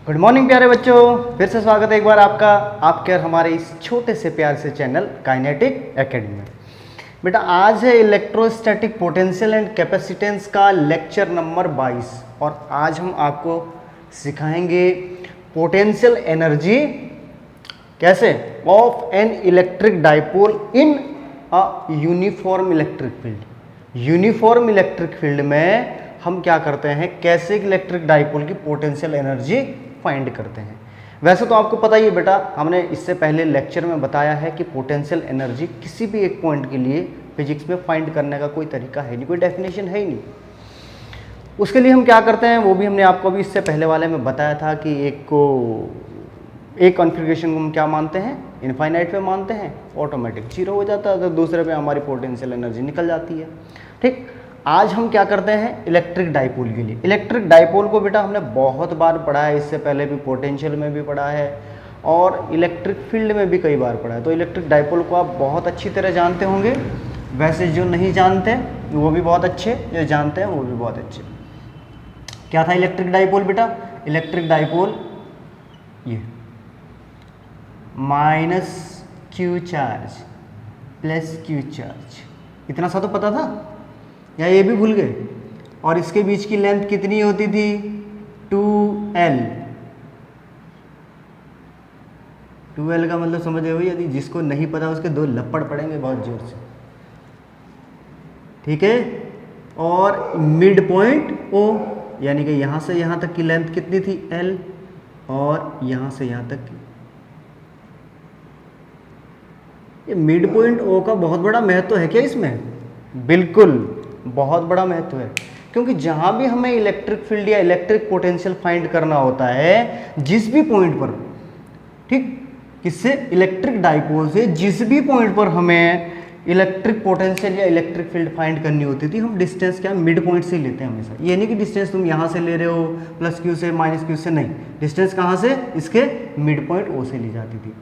Good morning प्यारे बच्चों, फिर से स्वागत है एक बार आपका आपके और हमारे इस छोटे से प्यार से चैनल काइनेटिक एकेडमी में। बेटा आज है इलेक्ट्रोस्टैटिक पोटेंशियल एंड कैपेसिटेंस का लेक्चर नंबर 22 और आज हम आपको सिखाएंगे पोटेंशियल एनर्जी कैसे of an electric dipole in a uniform electric field. Uniform electric field में हम क्या करते हैं, कैसे इलेक्ट्रिक डाइपोल की पोटेंशियल एनर्जी फाइंड करते हैं। वैसे तो आपको पता ही है बेटा, हमने इससे पहले लेक्चर में बताया है कि पोटेंशियल एनर्जी किसी भी एक पॉइंट के लिए फिजिक्स में फाइंड करने का कोई तरीका है नहीं, कोई डेफिनेशन है ही नहीं। उसके लिए हम क्या करते हैं वो भी हमने आपको अभी इससे पहले वाले में बताया था कि एक कॉन्फ़िगरेशन को हम क्या मानते हैं, इनफाइनाइट पे मानते हैं, ऑटोमेटिक जीरो हो जाता है, तो दूसरे पे हमारी पोटेंशियल एनर्जी निकल जाती है। ठीक, आज हम क्या करते हैं इलेक्ट्रिक डाइपोल के लिए। इलेक्ट्रिक डाइपोल को बेटा हमने बहुत बार पढ़ा है, इससे पहले भी पोटेंशियल में भी पढ़ा है और इलेक्ट्रिक फील्ड में भी कई बार पढ़ा है। तो इलेक्ट्रिक डाइपोल को आप बहुत अच्छी तरह जानते होंगे। वैसे जो नहीं जानते वो भी बहुत अच्छे, जो जानते हैं वो भी बहुत अच्छे। क्या था इलेक्ट्रिक डाइपोल बेटा? इलेक्ट्रिक डाइपोल ये minus Q charge plus Q charge, इतना सा तो पता था या ये भी भूल गए? और इसके बीच की लेंथ कितनी होती थी? 2L। 2L का मतलब समझ रहे हो? यदि जिसको नहीं पता उसके दो लपड़ पड़ेंगे बहुत जोर से, ठीक है। और मिड पॉइंट O, यानी कि यहाँ से यहाँ तक की लेंथ कितनी थी? L, और यहाँ से यहाँ तक की। ये मिड पॉइंट O का बहुत बड़ा महत्व है क्या इसमें? बिल्कुल, बहुत बड़ा महत्व है, क्योंकि जहां भी हमें इलेक्ट्रिक फील्ड या इलेक्ट्रिक पोटेंशियल फाइंड करना होता है, जिस भी पॉइंट पर, ठीक, किससे? इलेक्ट्रिक डाइपोल से जिस भी पॉइंट पर हमें इलेक्ट्रिक पोटेंशियल या इलेक्ट्रिक फील्ड फाइंड करनी होती थी, हम डिस्टेंस क्या मिड पॉइंट से ही लेते हैं हमेशा। ये नहीं कि डिस्टेंस तुम यहाँ से ले रहे हो प्लस क्यू से माइनस क्यू से, नहीं, डिस्टेंस कहाँ से? इसके मिड पॉइंट O से ली जाती थी।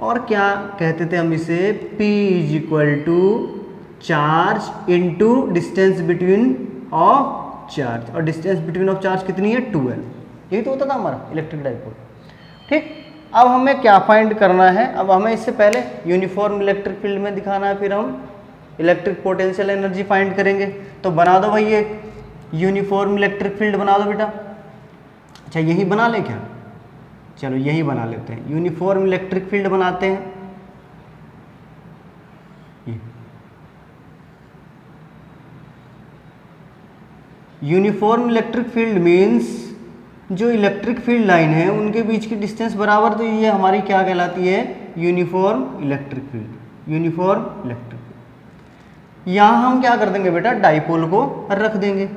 और क्या कहते थे हम इसे? P is equal to charge into distance between of charge, और डिस्टेंस बिटवीन ऑफ चार्ज कितनी है? 2L। यही तो होता था हमारा इलेक्ट्रिक डाइपोल। ठीक, अब हमें क्या फाइंड करना है? अब हमें इससे पहले यूनिफॉर्म इलेक्ट्रिक फील्ड में दिखाना है, फिर हम इलेक्ट्रिक पोटेंशियल एनर्जी फाइंड करेंगे। तो बना दो भाई एक यूनिफॉर्म इलेक्ट्रिक फील्ड बना दो बेटा। अच्छा यही बना ले क्या? चलो यही बना लेते हैं, यूनिफॉर्म इलेक्ट्रिक फील्ड बनाते हैं। यूनिफॉर्म इलेक्ट्रिक फील्ड मीन्स जो इलेक्ट्रिक फील्ड लाइन है उनके बीच की डिस्टेंस बराबर, तो ये हमारी क्या कहलाती है? Uniform electric field. Uniform electric field. यहाँ हम क्या कर देंगे बेटा? डाइपोल को रख देंगे।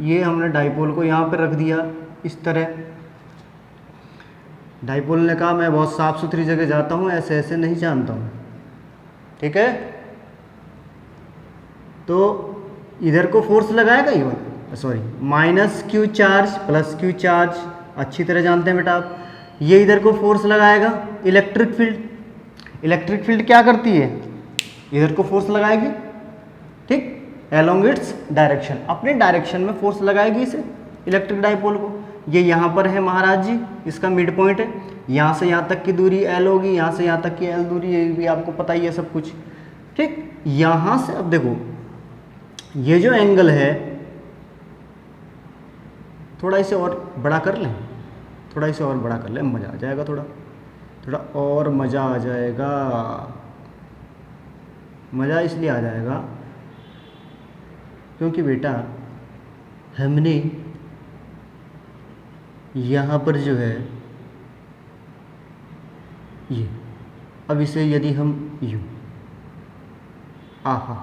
ये हमने डाइपोल को यहाँ पर रख दिया इस तरह। डाइपोल ने कहा मैं बहुत साफ सुथरी जगह जाता हूँ, ऐसे ऐसे नहीं जानता हूँ, ठीक है। तो इधर को फोर्स लगाएगा ये, sorry, minus Q charge plus Q charge, अच्छी तरह जानते हैं बेटा आप। ये इधर को फोर्स लगाएगा इलेक्ट्रिक फील्ड। इलेक्ट्रिक फील्ड क्या करती है? इधर को फोर्स लगाएगी, ठीक, अलोंग इट्स डायरेक्शन, अपने डायरेक्शन में फोर्स लगाएगी इसे, इलेक्ट्रिक डाइपोल को। ये यहाँ पर है महाराज जी, इसका मिड पॉइंट है, यहाँ से यहाँ तक की दूरी L होगी, यहाँ से यहाँ तक की L दूरी, ये भी आपको पता ही है सब कुछ, ठीक। यहाँ से अब देखो ये जो एंगल है, थोड़ा इसे और बड़ा कर लें, थोड़ा इसे और बड़ा कर लें, मज़ा आ जाएगा, थोड़ा और मज़ा आ जाएगा। मज़ा इसलिए आ जाएगा क्योंकि बेटा हमने यहाँ पर जो है ये, अब इसे यदि हम यूँ, आहा,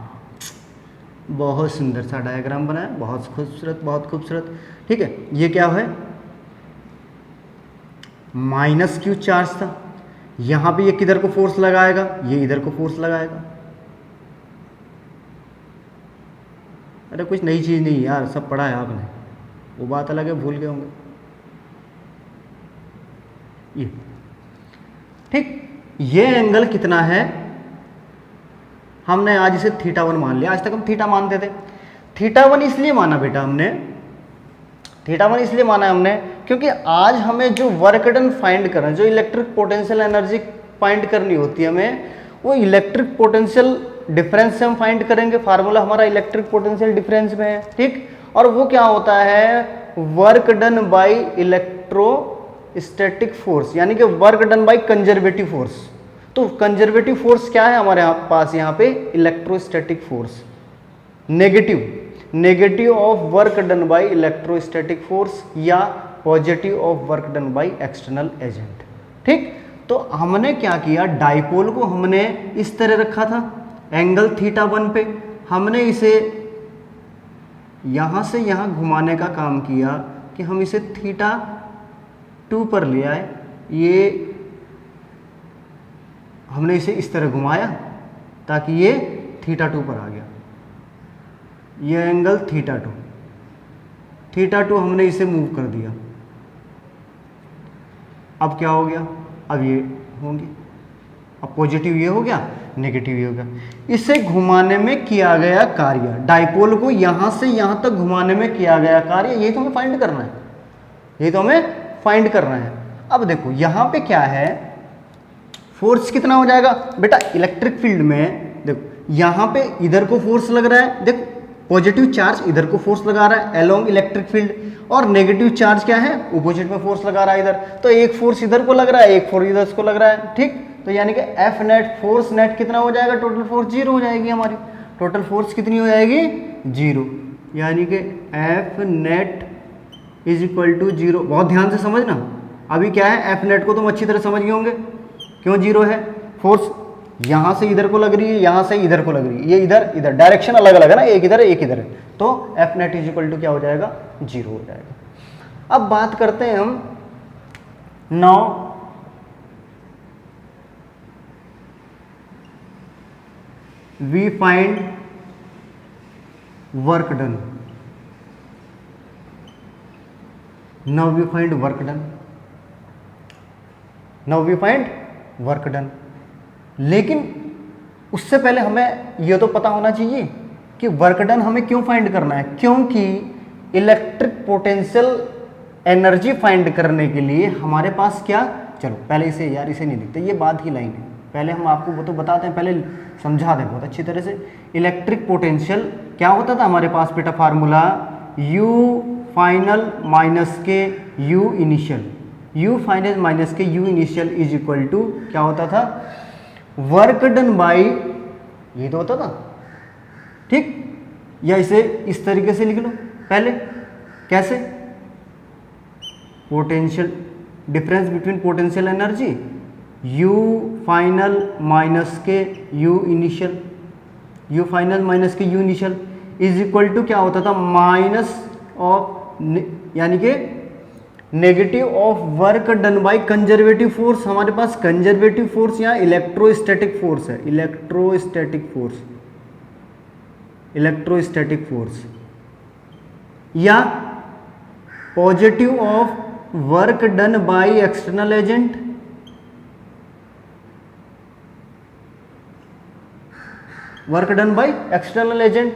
बहुत सुंदर सा डायग्राम बनाया, बहुत खूबसूरत, बहुत खूबसूरत, ठीक है। ये क्या है? माइनस क्यू चार्ज था, यहाँ पे ये किधर को फोर्स लगाएगा? ये इधर को फोर्स लगाएगा। अरे कुछ नई चीज़ नहीं यार, सब पढ़ा है आपने, वो बात अलग है, भूल गए होंगे ये, ठीक। ये एंगल कितना है? हमने आज इसे θ1 मान लिया। आज तक हम थीटा मानते थे। θ1 इसलिए माना बेटा हमने थीटा 1 इसलिए माना है हमने क्योंकि आज हमें जो वर्क डन फाइंड करना, जो इलेक्ट्रिक पोटेंशियल एनर्जी फाइंड करनी होती है हमें, वो इलेक्ट्रिक पोटेंशियल डिफरेंस से हम फाइंड करेंगे। फार्मूला हमारा इलेक्ट्रिक पोटेंशियल डिफरेंस में है, ठीक। और वो क्या होता है, work done by electrostatic force, यानी कि work done by conservative force. तो कंजर्वेटिव फोर्स क्या है हमारे पास यहाँ पे, electrostatic force. Negative of work done by electrostatic force या positive of work done by external agent, ठीक। तो हमने क्या किया, डाइपोल को हमने इस तरह रखा था एंगल थीटा 1 पे, हमने इसे यहां से यहां घुमाने का काम किया कि हम इसे थीटा 2 पर ले आए। ये हमने इसे इस तरह घुमाया ताकि ये थीटा 2 पर आ गया, ये एंगल थीटा 2 हमने इसे मूव कर दिया। अब क्या हो गया, अब ये होंगे, अब पॉजिटिव ये हो गया, नेगेटिव ये हो गया। इसे घुमाने में किया गया कार्य, डाइपोल को यहां से यहां तक घुमाने में किया गया कार्य, ये तो हमें फाइंड करना है, ये तो हमें फाइंड करना है। अब देखो यहां पे क्या है, फोर्स कितना हो जाएगा बेटा, इलेक्ट्रिक फील्ड में देखो यहां पे इधर को फोर्स लग रहा है, देखो पॉजिटिव चार्ज इधर को फोर्स लगा रहा है अलोंग इलेक्ट्रिक फील्ड, और नेगेटिव चार्ज क्या है, अपोजिट में फोर्स लगा रहा है इधर। तो एक फोर्स इधर को लग रहा है, एक फोर्स इधर को लग रहा है, ठीक। तो यानी कि एफ नेट, फोर्स नेट कितना हो जाएगा, टोटल फोर्स 0 हो जाएगी हमारी, टोटल फोर्स कितनी हो जाएगी 0, यानी कि F net is equal to 0। बहुत ध्यान से समझना, अभी क्या है, एफ नेट को तुम अच्छी तरह समझ गए होंगे क्यों 0 है। फोर्स यहां से इधर को लग रही है, यहां से इधर को लग रही है, ये इधर इधर डायरेक्शन अलग अलग है ना, एक इधर है एक इधर है, तो F net is equal to क्या हो जाएगा 0 हो जाएगा। अब बात करते हैं हम now we find work done. Now we find work done. Now we find work done. लेकिन उससे पहले हमें यह तो पता होना चाहिए कि वर्क डन हमें क्यों फाइंड करना है, क्योंकि इलेक्ट्रिक पोटेंशियल एनर्जी फाइंड करने के लिए हमारे पास क्या, चलो पहले इसे यार इसे नहीं लिखते, ये बात की लाइन है, पहले हम आपको वो तो बताते हैं, पहले समझा दें बहुत अच्छी तरह से। इलेक्ट्रिक पोटेंशियल क्या होता था हमारे पास बेटा, फार्मूला U फाइनल माइनस के U initial, U final minus के U initial is equal to क्या होता था, वर्क डन बाय, ये तो होता था, ठीक। या इसे इस तरीके से लिख लो पहले, कैसे, potential difference between potential energy U final minus के U initial, U final minus के U initial is equal to क्या होता था, माइनस ऑफ, यानी कि negative of work done by conservative force. हमारे पास कंजर्वेटिव फोर्स यहाँ इलेक्ट्रोस्टैटिक फोर्स है, इलेक्ट्रोस्टैटिक फोर्स, या positive of work done by external agent, work done by external agent,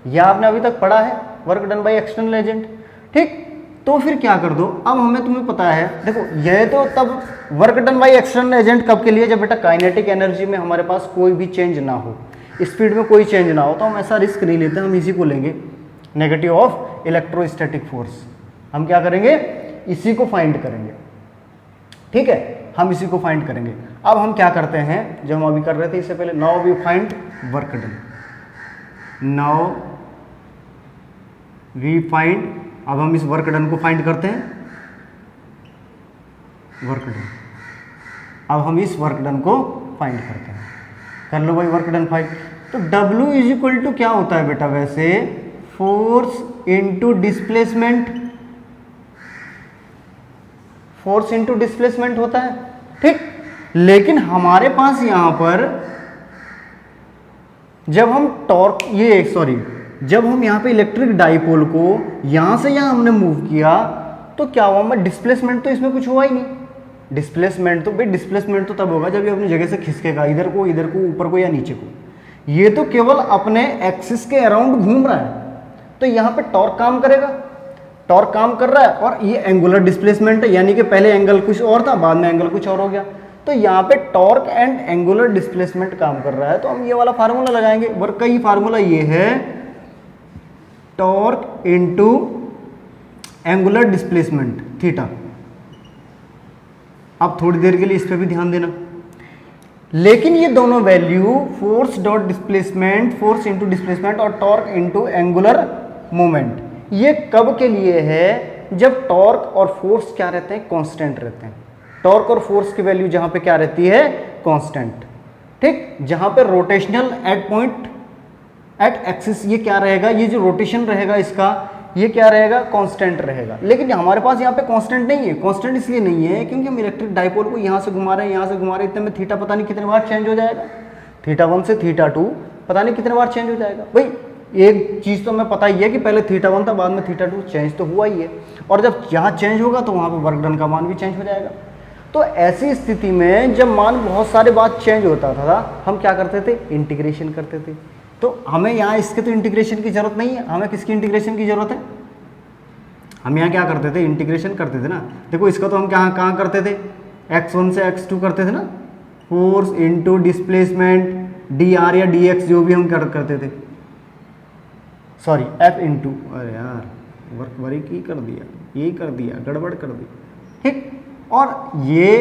यह आपने अभी तक पढ़ा है, work done by external agent, ठीक। तो फिर क्या कर दो, अब हमें तुम्हें पता है, देखो यह तो तब work done by external agent कब के लिए, जब बेटा काइनेटिक एनर्जी में हमारे पास कोई भी चेंज ना हो, स्पीड में कोई चेंज ना हो, तो हम ऐसा रिस्क नहीं लेते, हम इसी को लेंगे, नेगेटिव ऑफ इलेक्ट्रोस्टैटिक फोर्स। हम क्या करेंगे, इसी को फाइंड करेंगे, ठीक है, हम इसी को फाइंड करेंगे। अब हम क्या करते हैं, जो हम अभी कर रहे थे इससे पहले, now we find work done, now we find, अब हम इस वर्क डन को फाइंड करते हैं, वर्क डन, अब हम इस वर्क डन को फाइंड करते हैं, कर लो भाई वर्क डन फाइंड। तो W इज इक्वल टू क्या होता है बेटा, वैसे force into displacement, force into displacement होता है, ठीक। लेकिन हमारे पास यहां पर जब हम टॉर्क, ये सॉरी, जब हम यहाँ पे इलेक्ट्रिक डाइपोल को यहाँ से यहाँ हमने मूव किया, तो क्या हुआ, मैं डिस्प्लेसमेंट तो इसमें कुछ हुआ ही नहीं। डिस्प्लेसमेंट तो भाई, डिस्प्लेसमेंट तो तब होगा जब ये अपनी जगह से खिसकेगा, इधर को, ऊपर को या नीचे को। ये तो केवल अपने एक्सिस के अराउंड घूम रहा है, तो यहाँ पे टॉर्क काम करेगा। टॉर्क काम कर रहा है और ये एंगुलर डिस्प्लेसमेंट है, यानी कि पहले एंगल कुछ और था, बाद में एंगल कुछ और हो गया। तो यहाँ पे टॉर्क एंड एंगुलर डिस्प्लेसमेंट काम कर रहा है, तो हम ये वाला फार्मूला लगाएंगे। वर्क का ही फार्मूला ये है, torque into angular displacement theta. अब थोड़ी देर के लिए इस पे भी ध्यान देना, लेकिन ये दोनों value force dot displacement, force into displacement और टॉर्क इनटू एंगुलर मोमेंट, ये कब के लिए है? जब टॉर्क और फोर्स क्या रहते हैं? कांस्टेंट रहते हैं। टॉर्क और फोर्स की वैल्यू जहां पे क्या रहती है? कांस्टेंट। ठीक, जहां पे rotational at point at axis ये क्या रहेगा? ये जो रोटेशन रहेगा इसका, ये क्या रहेगा? कांस्टेंट रहेगा। लेकिन हमारे पास यहाँ पे कांस्टेंट नहीं है। कांस्टेंट इसलिए नहीं है क्योंकि हम इलेक्ट्रिक डाइपोल को यहाँ से घुमा रहे हैं, यहाँ से घुमा रहे हैं, इतने में थीटा पता नहीं कितने बार चेंज हो जाएगा। थीटा 1 से थीटा 2 पता नहीं कितने बार चेंज हो जाएगा। भाई एक चीज़ तो हमें पता ही है कि पहले थीटा 1 था, बाद में थीटा 2, चेंज तो हुआ ही है। और जब यहाँ चेंज होगा तो वहाँ पर वर्क डन का मान भी चेंज हो जाएगा। तो ऐसी स्थिति में जब मान बहुत सारे बार चेंज होता था, हम क्या करते थे? इंटीग्रेशन करते थे। तो हमें यहाँ इसके तो इंटीग्रेशन की जरूरत नहीं है, हमें किसकी इंटीग्रेशन की जरूरत है? हम यहाँ क्या करते थे? इंटीग्रेशन करते थे ना। देखो इसका तो हम कहाँ करते थे? x1 से x2 करते थे ना, फोर्स इनटू डिस्प्लेसमेंट dr या dx जो भी हम करते थे, सॉरी f इनटू, अरे यार वर्क वरी की कर दिया, यही कर दिया, गड़बड़ कर दी। ठीक, और ये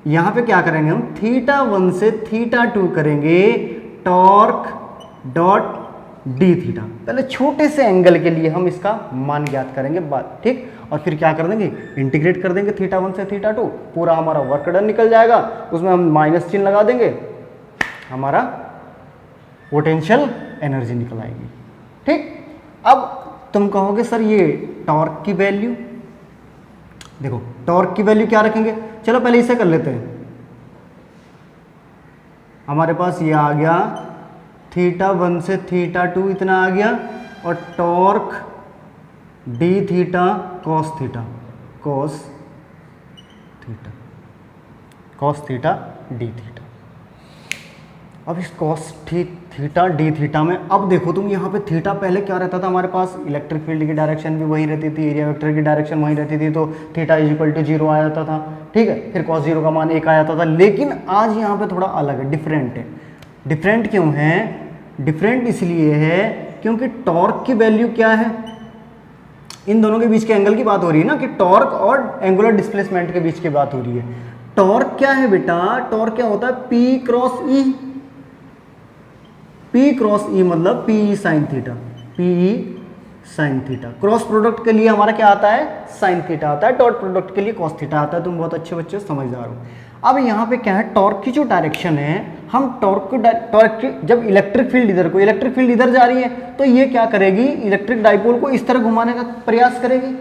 यहाँ पे क्या करेंगे हम? थीटा 1 से थीटा 2 करेंगे, टॉर्क डॉट डी थीटा। पहले छोटे से एंगल के लिए हम इसका मान ज्ञात करेंगे बाद, ठीक, और फिर क्या कर देंगे? इंटीग्रेट कर देंगे थीटा 1 से थीटा 2, पूरा हमारा वर्क डन निकल जाएगा, उसमें हम माइनस चिन्ह लगा देंगे, हमारा पोटेंशियल एनर्जी निकल आएगी। ठीक, अब तुम कहोगे सर ये टॉर्क की वैल्यू, देखो टॉर्क की वैल्यू क्या रखेंगे? चलो पहले इसे कर लेते हैं। हमारे पास ये आ गया थीटा 1 से थीटा 2 इतना आ गया, और torque D theta cos theta, cos theta D theta. अब इस कॉस थीटा डी थीटा में अब देखो तुम, यहाँ पे थीटा पहले क्या रहता था हमारे पास? इलेक्ट्रिक फील्ड की डायरेक्शन भी वही रहती थी, एरिया वेक्टर की डायरेक्शन वही रहती थी, तो थीटा इज इक्वल टू 0 आ जाता था। ठीक है, फिर कॉस 0 का मान 1 आ जाता था। लेकिन आज यहाँ पे थोड़ा अलग है, डिफरेंट है। डिफरेंट क्यों है? डिफरेंट इसलिए है क्योंकि टॉर्क की वैल्यू क्या है? इन दोनों के बीच के एंगल की बात हो रही है ना, कि टॉर्क और एंगुलर डिस्प्लेसमेंट के बीच की बात हो रही है। टॉर्क क्या है बेटा? टॉर्क क्या होता है? P cross E। P cross E मतलब PE sine theta, PE sine theta. Cross product के लिए हमारा क्या आता है? साइन थीटा आता है। डॉट प्रोडक्ट के लिए कॉस थीटा आता है। तुम बहुत अच्छे बच्चे समझदार हो। अब यहाँ पे क्या है? टॉर्क की जो डायरेक्शन है, हम टॉर्क की जब इलेक्ट्रिक फील्ड इधर जा रही है, तो ये क्या करेगी? इलेक्ट्रिक डाइपोल को इस तरह घुमाने का प्रयास करेगी,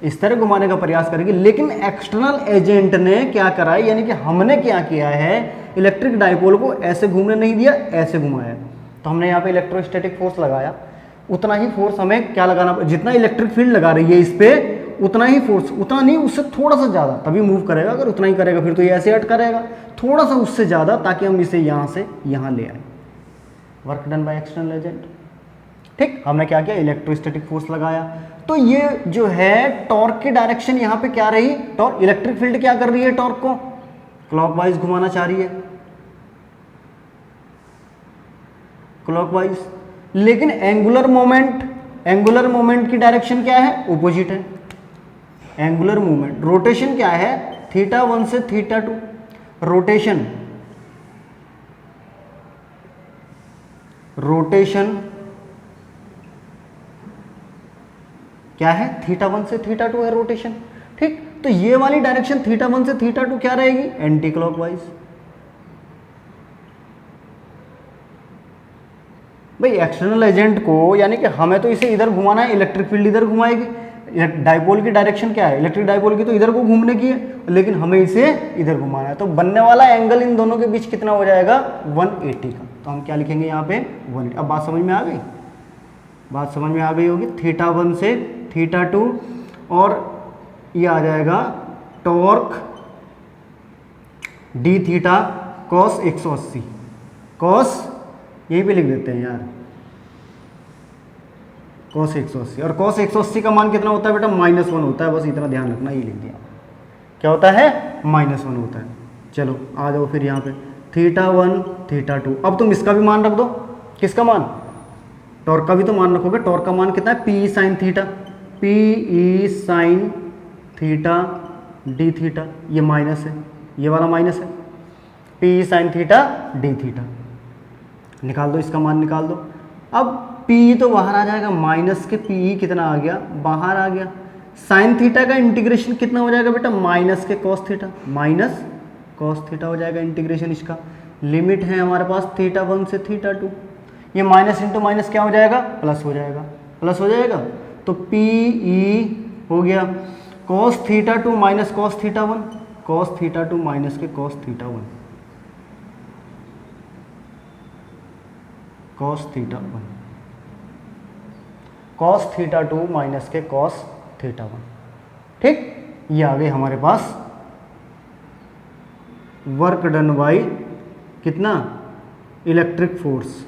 इस तरह घुमाने का प्रयास करेगी। लेकिन एक्सटर्नल एजेंट ने क्या करा है, यानी कि हमने क्या किया है? इलेक्ट्रिक डाइपोल को ऐसे घूमने नहीं दिया, ऐसे घुमाया। तो हमने यहाँ पे इलेक्ट्रोस्टैटिक फोर्स लगाया। उतना ही फोर्स हमें क्या लगाना, जितना इलेक्ट्रिक फील्ड लगा रही है इस पे, उतना ही फोर्स, उतना नहीं उससे थोड़ा सा ज़्यादा, तभी मूव करेगा। अगर उतना ही करेगा फिर तो ये ऐसे अटका रहेगा, थोड़ा सा उससे ज़्यादा, ताकि हम इसे यहाँ से यहाँ ले आए। Work done by external agent. ठीक, हमने क्या किया? इलेक्ट्रोस्टैटिक फोर्स लगाया। तो ये जो है टॉर्क की डायरेक्शन यहाँ पे क्या रही? टॉर्क, इलेक्ट्रिक फील्ड क्या कर रही है? टॉर्क को क्लॉकवाइज घुमाना चाह रही है, क्लॉकवाइज। लेकिन एंगुलर मोमेंट की डायरेक्शन क्या है? ऑपोजिट है। एंगुलर मोमेंट, रोटेशन क्या है? थीटा 1 से थीटा 2। रोटेशन क्या है? थीटा 1 से थीटा 2 है रोटेशन। ठीक, तो ये वाली डायरेक्शन थीटा 1 से थीटा 2 क्या रहेगी? Anti clockwise. भाई एक्सटर्नल एजेंट को, यानी कि हमें तो इसे इधर घुमाना है, इलेक्ट्रिक फील्ड इधर घुमाएगी। डाइपोल की डायरेक्शन क्या है? इलेक्ट्रिक डाइपोल की तो इधर को घूमने की है, लेकिन हमें इसे इधर घुमाना है। तो बनने वाला एंगल इन दोनों के बीच कितना हो जाएगा? 180 का। तो हम क्या लिखेंगे यहाँ पे? 180। अब बात समझ में आ गई? बात समझ में आ गई होगी। थीटा 1 से थीटा 2, और ये आ जाएगा torque D theta cos 180। Cos यहीं पे लिख देते हैं यार, cos 180, और cos 180 का मान कितना होता है बेटा, -1 होता है, बस इतना ध्यान रखना, ये लिख दिया। क्या होता है, -1 होता है। चलो आ जाओ फिर यहाँ पे θ1 θ2। अब तुम इसका भी मान रख दो, किसका मान, टॉर्क का भी तो मान रखोगे। टॉर्क का मान कितना है, P sin theta, Pe sin theta D theta, ये माइनस है, ये वाला माइनस है, Pe sin theta D theta, निकाल दो, इसका मान निकाल दो। अब P तो बाहर आ जाएगा, माइनस के Pe कितना आ गया, बाहर आ गया। साइन थीटा का इंटीग्रेशन कितना हो जाएगा बेटा, माइनस के cos theta, minus cos theta हो जाएगा इंटीग्रेशन इसका। लिमिट है हमारे पास θ1 से θ2, ये माइनस इंटू माइनस क्या हो जाएगा, प्लस हो जाएगा, प्लस हो जाएगा। तो Pe हो गया cos θ2 minus cos θ1, cos θ2 minus के cos θ1, cos θ1, cos θ2 माइनस के cos θ1। ठीक, ये आ गए हमारे पास वर्क डन बाई कितना, electric force,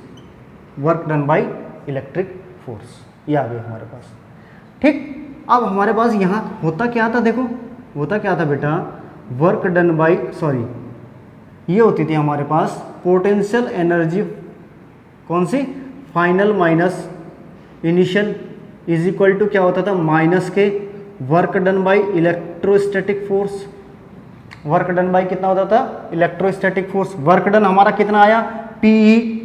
work done by electric force, ये आ गए हमारे पास। ठीक, अब हमारे पास यहाँ होता क्या था, देखो होता क्या था बेटा, वर्क डन बाई, सॉरी ये होती थी हमारे पास पोटेंशियल एनर्जी, कौन सी, final minus initial is equal to क्या होता था, माइनस के work done by electrostatic force. Work done by कितना होता था, इलेक्ट्रोस्टैटिक फोर्स। वर्क डन हमारा कितना आया, Pe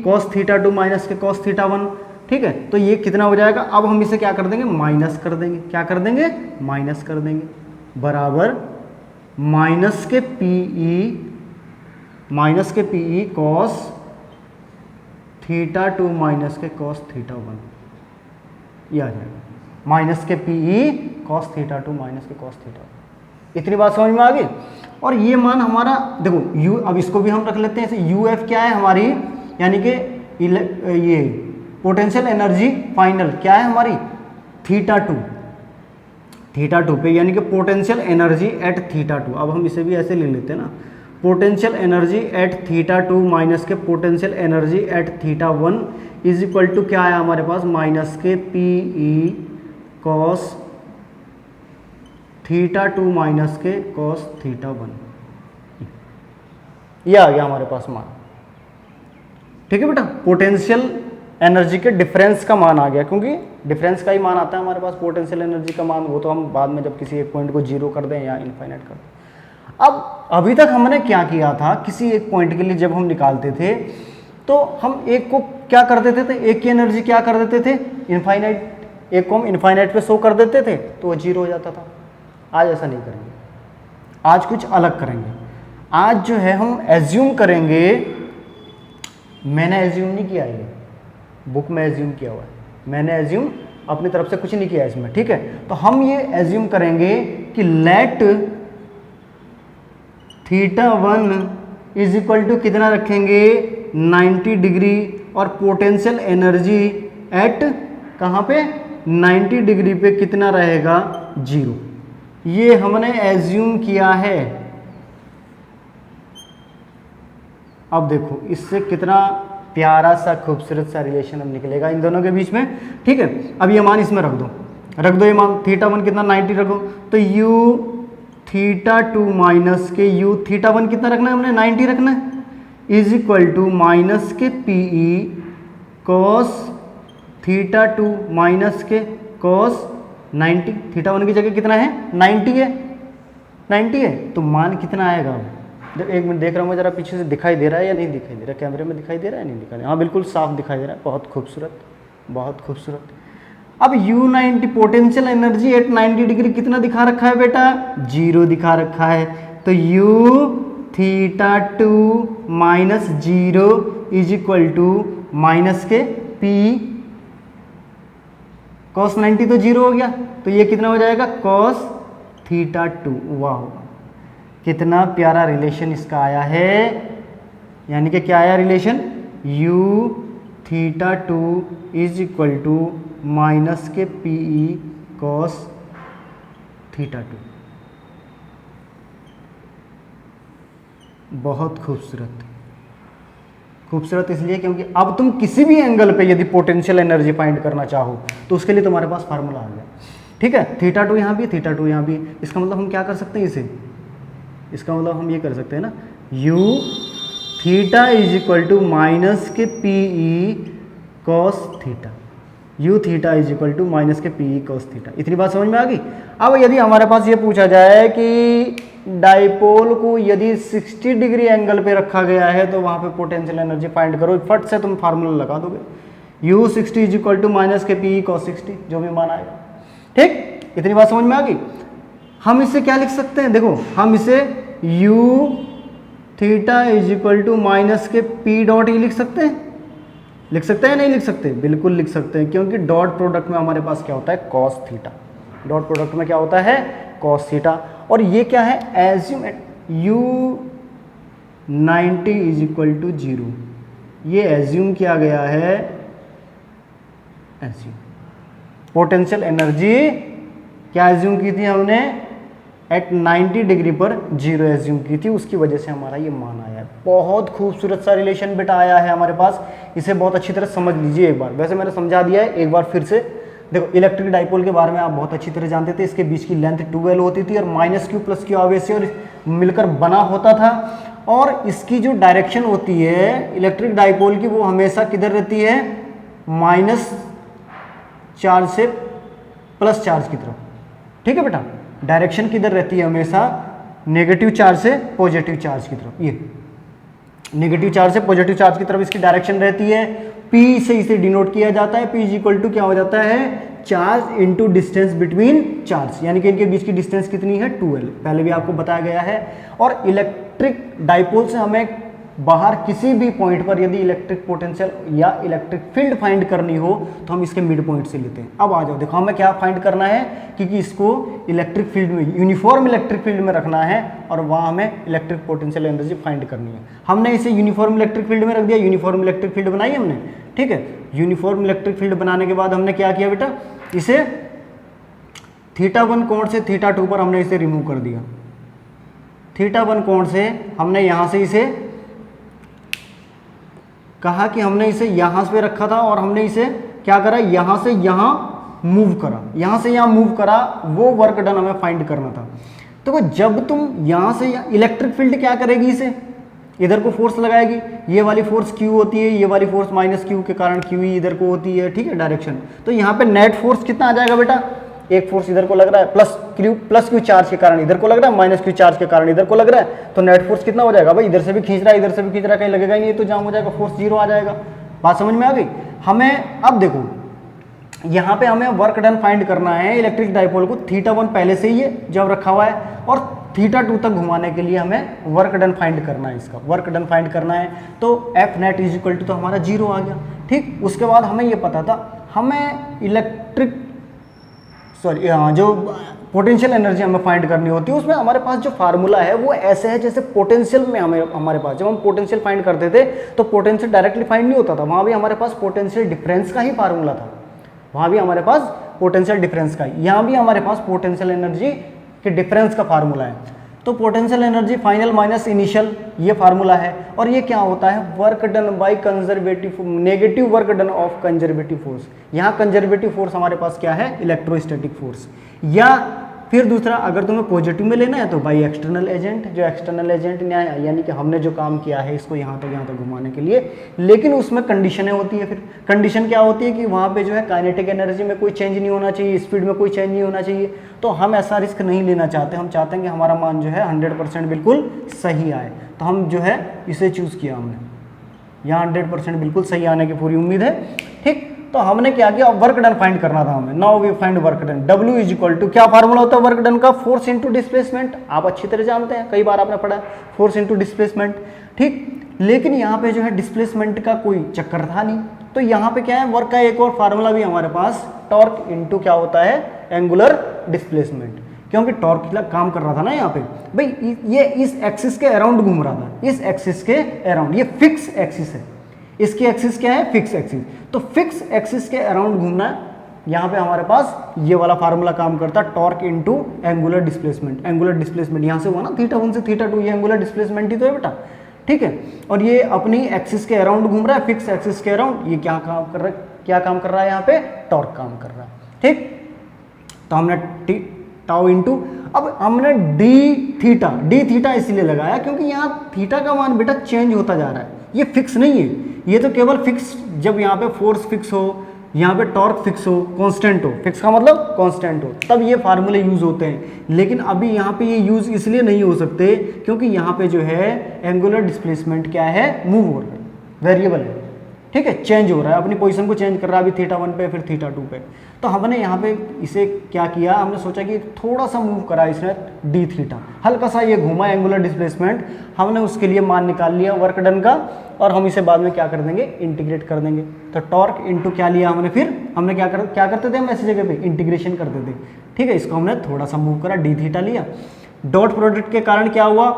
cos θ2 माइनस के cos θ1। ठीक है, तो ये कितना हो जाएगा, अब हम इसे क्या कर देंगे, माइनस कर देंगे, क्या कर देंगे, माइनस कर देंगे, बराबर माइनस के Pe cos θ2 माइनस के cos θ1, ये आ जाएगा, माइनस के Pe cos θ2 माइनस के cos θ1। इतनी बात समझ में आ गई। और ये मान हमारा देखो u, अब इसको भी हम रख लेते हैं ऐसे, uf क्या है हमारी, यानी कि ये पोटेंशियल एनर्जी फाइनल क्या है हमारी, θ2 पे, यानी कि पोटेंशियल एनर्जी एट θ2। अब हम इसे भी ऐसे ले लेते हैं ना, पोटेंशियल एनर्जी एट θ2 माइनस के potential energy at θ1 is equal to क्या है हमारे पास, माइनस के Pe cos θ2 माइनस के cos θ1, ये आ गया हमारे पास मान। ठीक है बेटा, पोटेंशियल एनर्जी के डिफरेंस का मान आ गया, क्योंकि डिफरेंस का ही मान आता है हमारे पास, पोटेंशियल एनर्जी का मान वो तो हम बाद में जब किसी एक पॉइंट को जीरो कर दें या इनफाइनाइट कर दें। अब अभी तक हमने क्या किया था, किसी एक पॉइंट के लिए जब हम निकालते थे तो हम एक को क्या कर देते थे, एक की एनर्जी क्या कर देते थे, इनफाइनाइट, एक को हम इनफाइनाइट पे शो कर देते थे तो वो जीरो हो जाता था। आज ऐसा नहीं करेंगे, आज कुछ अलग करेंगे। आज जो है हम एज्यूम करेंगे, मैंने एज्यूम नहीं किया, ये बुक में एज्यूम किया हुआ है, मैंने एज्यूम अपनी तरफ से कुछ नहीं किया इसमें। ठीक है, तो हम ये एज्यूम करेंगे कि लेट θ1 इज इक्वल टू कितना रखेंगे, 90 डिग्री, और पोटेंशियल एनर्जी एट कहाँ पे, 90 डिग्री पे कितना रहेगा, 0। ये हमने एज्यूम किया है। अब देखो इससे कितना प्यारा सा खूबसूरत सा रिलेशन अब निकलेगा इन दोनों के बीच में। ठीक है, अब ये मान इसमें रख दो ये मान, θ1 कितना 90 रखो, तो u θ2 माइनस के u θ1 कितना रखना है हमने, 90 रखना है, इज इक्वल टू माइनस के Pe cos θ2 माइनस के cos 90, θ1 की जगह कितना है, 90 है, 90 है, तो मान कितना आएगा। जब एक मिनट देख रहा हूँ मैं, जरा पीछे से दिखाई दे रहा है या नहीं दिखाई दे रहा, कैमरे में दिखाई दे रहा है नहीं दिखाई दे रहा, हाँ बिल्कुल साफ दिखाई दे रहा है, बहुत खूबसूरत, बहुत खूबसूरत। अब u90 potential energy eight 90 degree कितना दिखा रखा है बेटा, 0 दिखा रखा है, तो u θ2 minus 0 is equal to minus के P cos 90 तो 0 हो गया, तो ये कितना हो जाएगा, cos θ2। वाह, कितना प्यारा रिलेशन इसका आया है, यानी कि क्या आया relation, u θ2 is equal to minus के Pe cos θ2। बहुत खूबसूरत, खूबसूरत इसलिए क्योंकि अब तुम किसी भी एंगल पे यदि पोटेंशियल एनर्जी फाइंड करना चाहो तो उसके लिए तुम्हारे पास फार्मूला आ गया। ठीक है, थीटा 2 यहाँ भी, थीटा 2 यहाँ भी। इसका मतलब हम क्या कर सकते हैं इसे, इसका मतलब हम ये कर सकते हैं ना, u theta is equal to minus के P E cos theta, u theta is equal to minus के पी ई कॉस थीटा। इतनी बात समझ में आ गई। अब यदि हमारे पास ये पूछा जाए कि डाइपोल को यदि 60 डिग्री एंगल पे रखा गया है तो वहाँ पे पोटेंशियल एनर्जी फाइंड करो, फट से तुम फार्मूला लगा दोगे, u 60 is equal to minus के पी ई कॉस 60, जो भी मान आएगा। ठीक, इतनी बात समझ में आ गई। हम इसे क्या लिख सकते हैं, देखो हम इसे u theta is equal to minus के पी डॉट ई लिख सकते हैं, लिख सकते हैं नहीं लिख सकते, बिल्कुल लिख सकते हैं, क्योंकि डॉट प्रोडक्ट में हमारे पास क्या होता है, कॉस थीटा। डॉट प्रोडक्ट में क्या होता है, कॉस थीटा। और ये क्या है, assume u 90 is equal to 0, ये एज्यूम किया गया है, एज्यूम पोटेंशियल एनर्जी क्या एज्यूम की थी हमने, एट 90 डिग्री पर 0 एज्यूम की थी, उसकी वजह से हमारा ये मान आया है। बहुत खूबसूरत सा रिलेशन बेटा आया है हमारे पास, इसे बहुत अच्छी तरह समझ लीजिए एक बार। वैसे मैंने समझा दिया है, एक बार फिर से देखो। इलेक्ट्रिक डाइपोल के बारे में आप बहुत अच्छी तरह जानते थे, इसके बीच की लेंथ 12 होती थी और माइनस क्यू प्लस क्यू आवेश से और मिलकर बना होता था। और इसकी जो डायरेक्शन होती है इलेक्ट्रिक डाइपोल की, वो हमेशा किधर रहती है, माइनस चार्ज से प्लस चार्ज की तरफ। ठीक है बेटा, डायरेक्शन किधर रहती है, हमेशा नेगेटिव चार्ज से पॉजिटिव चार्ज की तरफ। ये नेगेटिव चार्ज से पॉजिटिव चार्ज की तरफ इसकी डायरेक्शन रहती है। P से इसे डिनोट किया जाता है, P इज इक्वल टू क्या हो जाता है, charge into distance between charge, यानी कि इनके बीच की डिस्टेंस कितनी है, 12, पहले भी आपको बताया गया है। और इलेक्ट्रिक डाइपोल से हमें बाहर किसी भी पॉइंट पर यदि इलेक्ट्रिक पोटेंशियल या इलेक्ट्रिक फील्ड फाइंड करनी हो तो हम इसके मिड पॉइंट से लेते हैं। अब आ जाओ, देखो हमें क्या फाइंड करना है, क्योंकि इसको इलेक्ट्रिक फील्ड में, यूनिफॉर्म इलेक्ट्रिक फील्ड में रखना है और वहाँ हमें इलेक्ट्रिक पोटेंशियल एनर्जी फाइंड करनी है। हमने इसे यूनिफॉर्म इलेक्ट्रिक फील्ड में रख दिया, यूनिफॉर्म इलेक्ट्रिक फील्ड बनाई हमने। ठीक है, यूनिफॉर्म इलेक्ट्रिक फील्ड बनाने के बाद हमने क्या किया बेटा, इसे थीटा 1 कोण से थीटा 2 पर हमने इसे रिमूव कर दिया। थीटा 1 कोण से हमने यहाँ से इसे कहा कि हमने इसे यहाँ पे रखा था और हमने इसे क्या करा, यहाँ से यहाँ मूव करा, यहाँ से यहाँ मूव करा, वो वर्क डन हमें फाइंड करना था। तो जब तुम यहाँ से इलेक्ट्रिक फील्ड क्या करेगी, इसे इधर को फोर्स लगाएगी, ये वाली फोर्स Q होती है, ये वाली फोर्स माइनस Q के कारण QE इधर को होती है। ठीक है, डायरेक्शन। तो यहाँ पे नेट फोर्स कितना आ जाएगा बेटा, एक फोर्स इधर को लग रहा है, प्लस क्यू चार्ज के कारण इधर को लग रहा है, माइनस क्यू चार्ज के कारण इधर को लग रहा है, तो नेट फोर्स कितना हो जाएगा भाई, इधर से भी खींच रहा है इधर से भी खींच रहा है, कहीं लगेगा ही नहीं, तो जाम हो जाएगा, फोर्स 0 आ जाएगा। बात समझ में आ गई। हमें अब देखो यहाँ पे हमें वर्क डन फाइंड करना है इलेक्ट्रिक डाइपोल को। थीटा 1 पहले से ही है जब रखा हुआ है, और थीटा 2 तक घुमाने के लिए हमें वर्क डन फाइंड करना है, इसका वर्क डन फाइंड करना है। तो F net is equal to तो हमारा 0 आ गया। ठीक, उसके बाद हमें ये पता था, हमें इलेक्ट्रिक जो पोटेंशियल एनर्जी हमें फाइंड करनी होती है, उसमें हमारे पास जो फार्मूला है वो ऐसे है जैसे पोटेंशियल में हमारे पास जब हम पोटेंशियल फाइंड करते थे तो पोटेंशियल डायरेक्टली फाइंड नहीं होता था, वहाँ भी हमारे पास पोटेंशियल डिफरेंस का ही फार्मूला था, वहाँ भी हमारे पास पोटेंशियल डिफरेंस का, यहाँ भी हमारे पास पोटेंशियल एनर्जी के डिफरेंस का फार्मूला है। तो potential energy final minus initial, ये फार्मूला है। और ये क्या होता है, work done by conservative, negative work done of conservative force. यहाँ कंजर्वेटिव फोर्स हमारे पास क्या है, इलेक्ट्रोस्टैटिक फोर्स। या फिर दूसरा, अगर तुम्हें पॉजिटिव में लेना है तो बाई एक्सटर्नल एजेंट, जो एक्सटर्नल एजेंट यानी कि हमने जो काम किया है इसको यहाँ तक घुमाने के लिए, लेकिन उसमें कंडीशनें होती है। फिर कंडीशन क्या होती है कि वहाँ पे जो है काइनेटिक एनर्जी में कोई चेंज नहीं होना चाहिए, स्पीड में कोई चेंज नहीं होना चाहिए। तो हम ऐसा रिस्क नहीं लेना चाहते, हम चाहते हैं कि हमारा मान जो है 100% बिल्कुल सही आए। तो हम जो है इसे चूज़ किया हमने, यहाँ 100% बिल्कुल सही आने की पूरी उम्मीद है। ठीक, तो हमने क्या किया, वर्क डन फाइंड करना था हमें। Now we find work done. W is equal to, क्या फार्मूला होता है वर्क डन का, फोर्स इंटू डिस्प्लेसमेंट। आप अच्छी तरह जानते हैं, कई बार आपने पढ़ा है, फोर्स इंटू डिस्प्लेसमेंट। ठीक, लेकिन यहाँ पे जो है डिस्प्लेसमेंट का कोई चक्कर था नहीं, तो यहाँ पे क्या है, वर्क का एक और फार्मूला भी हमारे पास, टॉर्क इंटू क्या होता है, एंगुलर डिस्प्लेसमेंट। क्योंकि टॉर्क काम कर रहा था ना यहाँ पे भाई, ये इस एक्सिस के अराउंड घूम रहा था, इस एक्सिस के अराउंड, ये फिक्स एक्सिस है, इसकी एक्सिस क्या है, फिक्स एक्सिस। तो फिक्स एक्सिस के अराउंड घूमना है, यहाँ पे हमारे पास ये वाला फार्मूला काम करता है, torque into angular displacement. Angular displacement यहाँ से हुआ ना, थीटा 1 से थीटा 2, ये एंगुलर डिस्प्लेसमेंट ही तो है बेटा। ठीक है। और ये अपनी एक्सिस के अराउंड घूम रहा है, फिक्स एक्सिस के अराउंड। ये क्या काम कर रहा है, क्या काम कर रहा है यहाँ पे, टॉर्क काम कर रहा है, ठीक। तो हमने टाउ इंटू, अब हमने डी थीटा इसलिए लगाया क्योंकि यहाँ थीटा का मान बेटा चेंज होता जा रहा है, ये फिक्स नहीं है। ये तो केवल फिक्स, जब यहाँ पे फोर्स फिक्स हो, यहाँ पे टॉर्क फिक्स हो, कांस्टेंट हो, फिक्स का मतलब कांस्टेंट हो, तब ये फार्मूले यूज होते हैं। लेकिन अभी यहाँ पे ये यूज इसलिए नहीं हो सकते क्योंकि यहाँ पे जो है एंगुलर डिस्प्लेसमेंट क्या है, मूव हो रहा है, वेरिएबल है, ठीक है, चेंज हो रहा है, अपनी पोजीशन को चेंज कर रहा है, अभी थीटा 1 पे फिर थीटा 2 पे। तो हमने यहाँ पे इसे क्या किया, हमने सोचा कि थोड़ा सा मूव करा इसने डी थीटा, हल्का सा ये घूमा एंगुलर डिस्प्लेसमेंट, हमने उसके लिए मान निकाल लिया वर्क डन का, और हम इसे बाद में क्या कर देंगे, इंटीग्रेट कर देंगे। तो टॉर्क इंटू क्या लिया हमने, फिर हमने क्या करते थे हम ऐसी जगह पे इंटीग्रेशन करते थे, ठीक है। इसको हमने थोड़ा सा मूव करा, डी थीटा लिया, डॉट प्रोडक्ट के कारण क्या हुआ,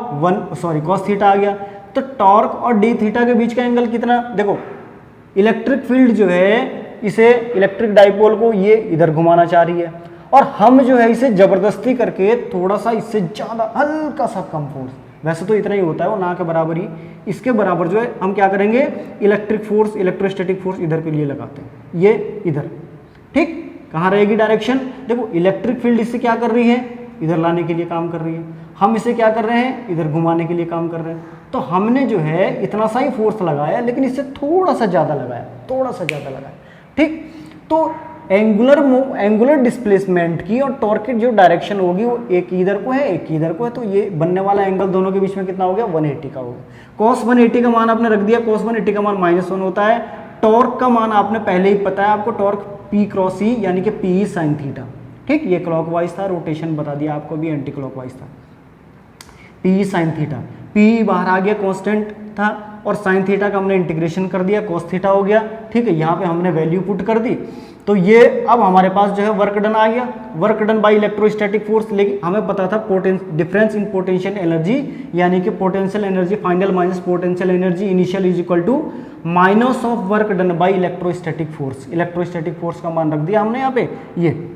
कॉस थीटा आ गया। तो टॉर्क और डी थीटा के बीच का एंगल कितना, देखो इलेक्ट्रिक फील्ड जो है इसे इलेक्ट्रिक डाइपोल को ये इधर घुमाना चाह रही है, और हम जो है इसे जबरदस्ती करके थोड़ा सा इससे ज़्यादा हल्का सा कम फोर्स, वैसे तो इतना ही होता है वो ना के बराबर ही, इसके बराबर जो है हम क्या करेंगे, इलेक्ट्रिक फोर्स, इलेक्ट्रोस्टैटिक फोर्स इधर के लिए लगाते हैं, ये इधर, ठीक। कहाँ रहेगी डायरेक्शन, देखो इलेक्ट्रिक फील्ड इससे क्या कर रही है, इधर लाने के लिए काम कर रही है, हम इसे क्या कर रहे हैं, इधर घुमाने के लिए काम कर रहे हैं। तो हमने जो है इतना सा ही फोर्स लगाया, लेकिन इससे थोड़ा सा ज़्यादा लगाया, ठीक। तो एंगुलर डिस्प्लेसमेंट की और टॉर्क की जो डायरेक्शन होगी वो एक इधर को है, एक इधर को है, तो ये बनने वाला एंगल दोनों के बीच में कितना हो गया, 180 का हो गया। कॉस 180 का मान आपने रख दिया, कॉस 180 का मान -1 होता है। टॉर्क का मान आपने पहले ही पता है आपको, टॉर्क P क्रॉस E यानी कि P साइन थीटा, ठीक। ये क्लॉकवाइज था, रोटेशन बता दिया आपको, भी एंटी क्लॉकवाइज था, P साइन थीटा, P बाहर आ गया, कांस्टेंट था, और साइन थीटा का हमने इंटीग्रेशन कर दिया, कॉस थीटा हो गया, ठीक है। यहाँ पे हमने वैल्यू पुट कर दी, तो ये अब हमारे पास जो है वर्क डन आ गया, work done by electrostatic force. लेकिन हमें पता था डिफरेंस इन पोटेंशियल एनर्जी, यानी कि potential energy final minus potential energy initial is equal to minus of work done by electrostatic force. Electrostatic force का मान रख दिया हमने यहाँ पे, ये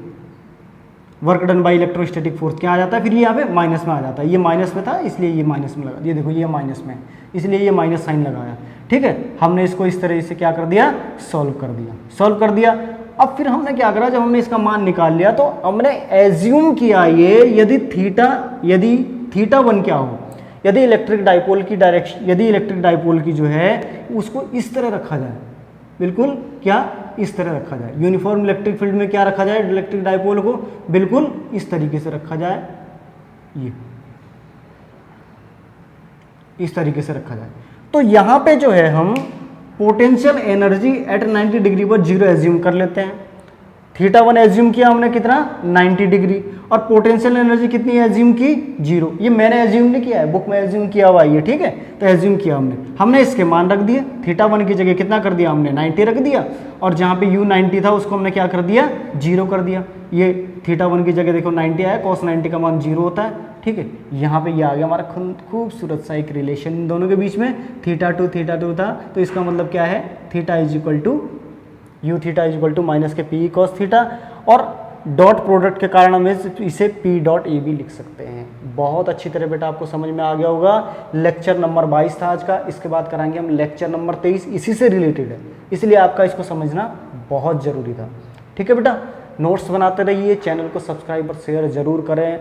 work done by electrostatic force क्या आ जाता है, फिर ये यहाँ पे माइनस में आ जाता है, ये माइनस में था इसलिए ये माइनस में लगा, ये देखो ये माइनस में, इसलिए ये माइनस साइन लगाया, ठीक है। हमने इसको इस तरह से क्या कर दिया, सॉल्व कर दिया। अब फिर हमने क्या करा, जब हमने इसका मान निकाल लिया तो हमने एज्यूम किया ये, यदि थीटा 1 क्या हो, यदि इलेक्ट्रिक डाइपोल की डायरेक्शन, यदि इलेक्ट्रिक डाइपोल की जो है उसको इस तरह रखा जाए, बिल्कुल क्या इस तरह रखा जाए, यूनिफॉर्म इलेक्ट्रिक फील्ड में क्या रखा जाए, इलेक्ट्रिक डाइपोल को बिल्कुल इस तरीके से रखा जाए, ये इस तरीके से रखा जाए, तो यहाँ पे जो है हम पोटेंशियल एनर्जी एट 90 डिग्री पर 0 एज्यूम कर लेते हैं। थीटा 1 एज्यूम किया हमने कितना, 90 डिग्री, और पोटेंशियल एनर्जी कितनी एज्यूम की, 0। ये मैंने एज्यूम नहीं किया है, बुक में एज्यूम किया हुआ है, ठीक है। तो एज्यूम किया हमने इसके मान रख दिए, थीटा 1 की जगह कितना कर दिया हमने, 90 रख दिया, और जहाँ पे u 90 था उसको हमने क्या कर दिया, 0 कर दिया। ये थीटा 1 की जगह देखो 90 आया, कॉस 90 का मान 0 होता है, ठीक है। यहाँ पे ये आ गया हमारा खूबसूरत सा एक रिलेशन इन दोनों के बीच में, थीटा 2 था, तो इसका मतलब क्या है, theta is equal to U theta is equal to minus के पी कॉस थीटा, और डॉट प्रोडक्ट के कारण हम इसे पी डॉट ए भी लिख सकते हैं। बहुत अच्छी तरह बेटा आपको समझ में आ गया होगा। लेक्चर नंबर 22 था आज का, इसके बाद कराएंगे हम लेक्चर नंबर 23, इसी से रिलेटेड है, इसलिए आपका इसको समझना बहुत ज़रूरी था, ठीक है बेटा। नोट्स बनाते रहिए, चैनल को सब्सक्राइब और शेयर ज़रूर करें,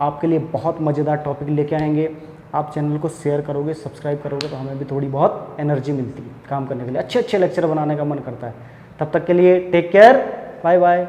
आपके लिए बहुत मज़ेदार टॉपिक लेके आएंगे। आप चैनल को शेयर करोगे, सब्सक्राइब करोगे तो हमें भी थोड़ी बहुत एनर्जी मिलती है काम करने के लिए, अच्छे लेक्चर बनाने का मन करता है। तब तक के लिए टेक केयर, बाय बाय।